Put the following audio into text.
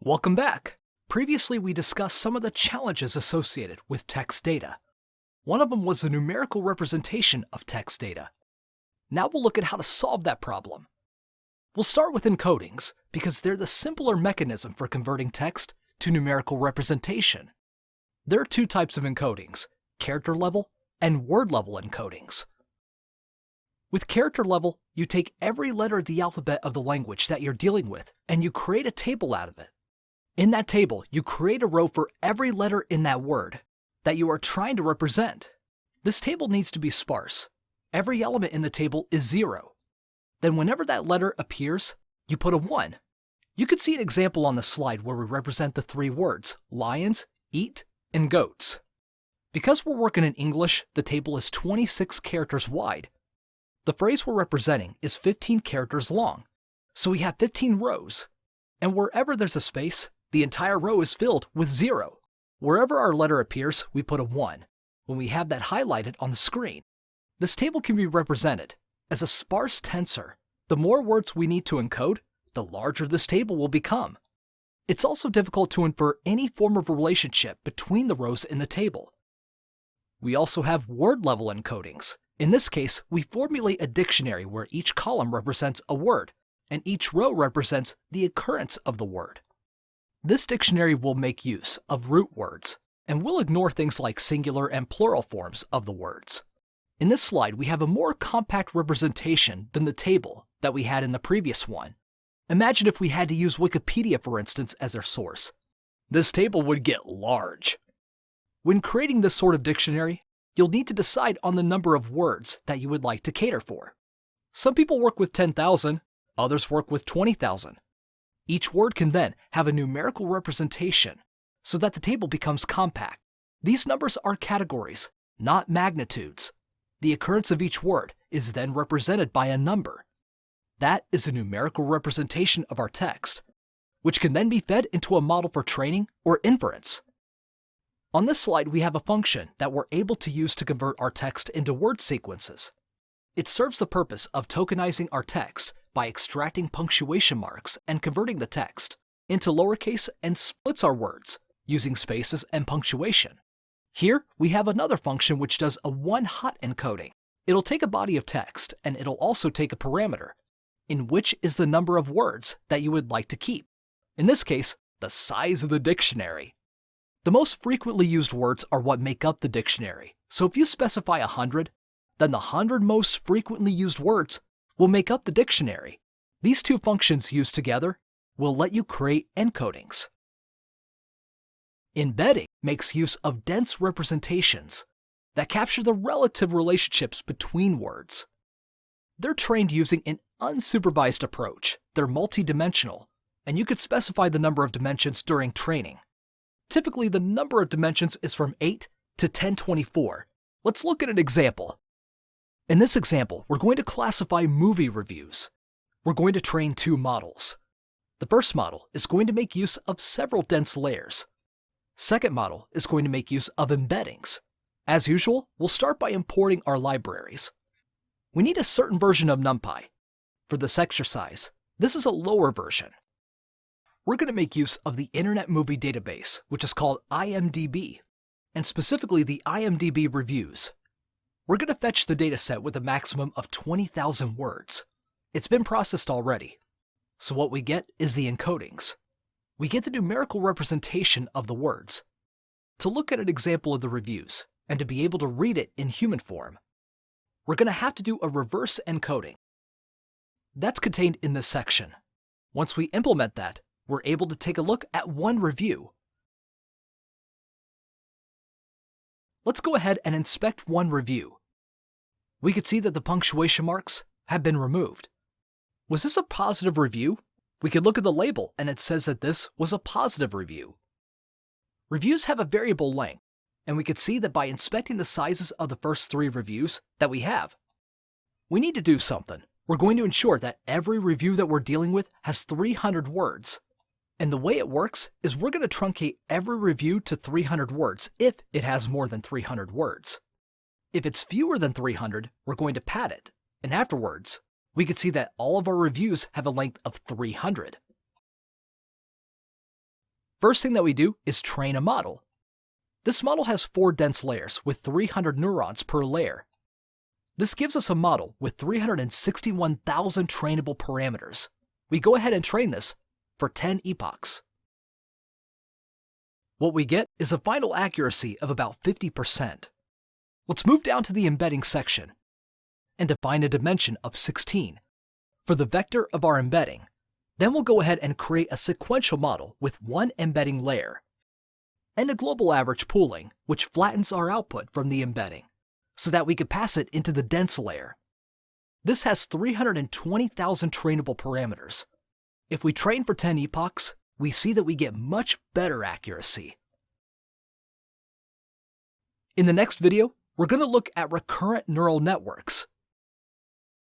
Welcome back. Previously, we discussed some of the challenges associated with text data. One of them was the numerical representation of text data. Now we'll look at how to solve that problem. We'll start with encodings because they're the simpler mechanism for converting text to numerical representation. There are two types of encodings, character level and word level encodings. With character level, you take every letter of the alphabet of the language that you're dealing with and you create a table out of it. In that table, you create a row for every letter in that word that you are trying to represent. This table needs to be sparse. Every element in the table is 0. Then whenever that letter appears, you put a 1. You can see an example on the slide where we represent the three words, lions, eat, and goats. Because we're working in English, the table is 26 characters wide. The phrase we're representing is 15 characters long, so we have 15 rows. And wherever there's a space, the entire row is filled with 0. Wherever our letter appears, we put a 1, when we have that highlighted on the screen. This table can be represented as a sparse tensor. The more words we need to encode, the larger this table will become. It's also difficult to infer any form of relationship between the rows in the table. We also have word-level encodings. In this case, we formulate a dictionary where each column represents a word, and each row represents the occurrence of the word. This dictionary will make use of root words, and will ignore things like singular and plural forms of the words. In this slide, we have a more compact representation than the table that we had in the previous one. Imagine if we had to use Wikipedia, for instance, as our source. This table would get large. When creating this sort of dictionary, you'll need to decide on the number of words that you would like to cater for. Some people work with 10,000, others work with 20,000. Each word can then have a numerical representation so that the table becomes compact. These numbers are categories, not magnitudes. The occurrence of each word is then represented by a number. That is a numerical representation of our text, which can then be fed into a model for training or inference. On this slide, we have a function that we're able to use to convert our text into word sequences. It serves the purpose of tokenizing our text by extracting punctuation marks and converting the text into lowercase and splits our words using spaces and punctuation. Here, we have another function which does a one-hot encoding. It'll take a body of text and it'll also take a parameter, in which is the number of words that you would like to keep. In this case, the size of the dictionary. The most frequently used words are what make up the dictionary. So if you specify 100, then the 100 most frequently used words will make up the dictionary. These two functions used together will let you create encodings. Embedding makes use of dense representations that capture the relative relationships between words. They're trained using an unsupervised approach. They're multidimensional, and you could specify the number of dimensions during training. Typically, the number of dimensions is from 8 to 1024. Let's look at an example. In this example, we're going to classify movie reviews. We're going to train two models. The first model is going to make use of several dense layers. Second model is going to make use of embeddings. As usual, we'll start by importing our libraries. We need a certain version of NumPy. For this exercise, this is a lower version. We're going to make use of the Internet Movie Database, which is called IMDb, and specifically the IMDb reviews. We're going to fetch the dataset with a maximum of 20,000 words. It's been processed already. So what we get is the encodings. We get the numerical representation of the words. To look at an example of the reviews, and to be able to read it in human form, we're going to have to do a reverse encoding. That's contained in this section. Once we implement that, we're able to take a look at one review. Let's go ahead and inspect one review. We could see that the punctuation marks have been removed. Was this a positive review? We could look at the label and it says that this was a positive review. Reviews have a variable length, and we could see that by inspecting the sizes of the first 3 reviews that we have. We need to do something. We're going to ensure that every review that we're dealing with has 300 words. And the way it works is we're going to truncate every review to 300 words if it has more than 300 words. If it's fewer than 300, we're going to pad it. And afterwards, we can see that all of our reviews have a length of 300. First thing that we do is train a model. This model has 4 dense layers with 300 neurons per layer. This gives us a model with 361,000 trainable parameters. We go ahead and train this for 10 epochs. What we get is a final accuracy of about 50%. Let's move down to the embedding section and define a dimension of 16 for the vector of our embedding. Then we'll go ahead and create a sequential model with 1 embedding layer and a global average pooling, which flattens our output from the embedding so that we can pass it into the dense layer. This has 320,000 trainable parameters. If we train for 10 epochs, we see that we get much better accuracy. In the next video, we're going to look at recurrent neural networks.